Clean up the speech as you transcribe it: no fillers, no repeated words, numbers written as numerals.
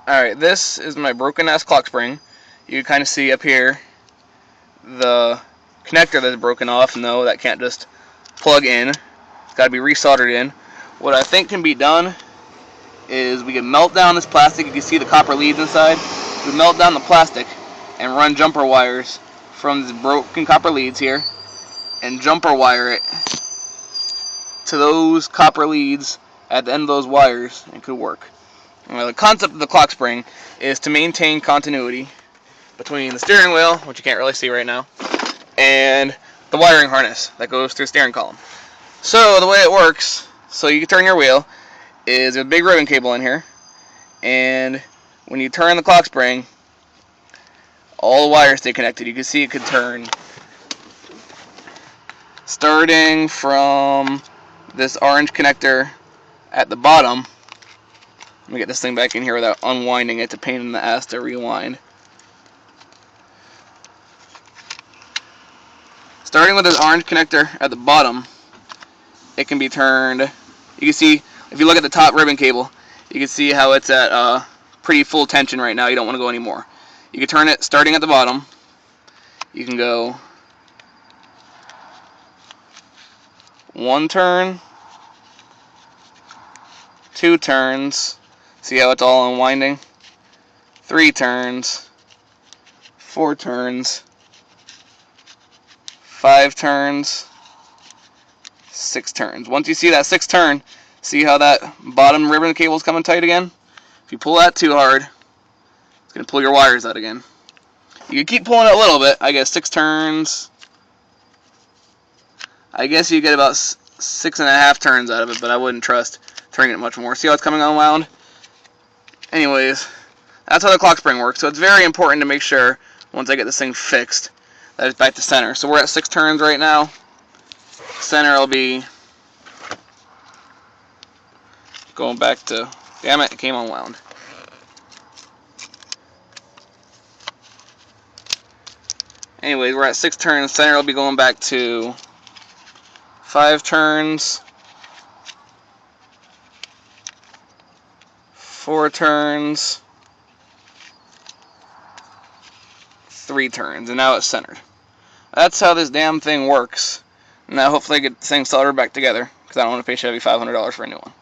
Alright, this is my broken ass clock spring. You can kind of see up here the connector that's broken off. No, that can't just plug in. It's got to be resoldered in. What I think can be done is we can melt down this plastic. You can see the copper leads inside. We melt down the plastic and run jumper wires from these broken copper leads here and jumper wire it to those copper leads at the end of those wires. It could work. The concept of the clock spring is to maintain continuity between the steering wheel, which you can't really see right now, and the wiring harness that goes through the steering column. So the way it works, so you can turn your wheel, is there's a big ribbon cable in here, and when you turn the clock spring, all the wires stay connected. You can see it could turn starting from this orange connector at the bottom. Let me get this thing back in here without unwinding it. It's a pain in the ass to rewind. Starting with this orange connector at the bottom, it can be turned. You can see, if you look at the top ribbon cable, you can see how it's at pretty full tension right now. You don't want to go anymore. You can turn it starting at the bottom. You can go one turn, two turns. See how it's all unwinding? 3 turns, 4 turns, 5 turns, 6 turns. Once you see that 6th turn, see how that bottom ribbon cable is coming tight again? If you pull that too hard, it's going to pull your wires out again. You can keep pulling it a little bit. I guess 6 turns. I guess you get about 6.5 turns out of it, but I wouldn't trust turning it much more. See how it's coming unwound? Anyways, that's how the clock spring works. So it's very important to make sure, once I get this thing fixed, that it's back to center. So we're at 6 turns right now. Center will be going back to, damn it, it came unwound. Anyways, we're at 6 turns. Center will be going back to 5 turns, 4 turns, 3 turns, and now it's centered. That's how this damn thing works. Now hopefully I get this thing soldered back together, because I don't want to pay Chevy $500 for a new one.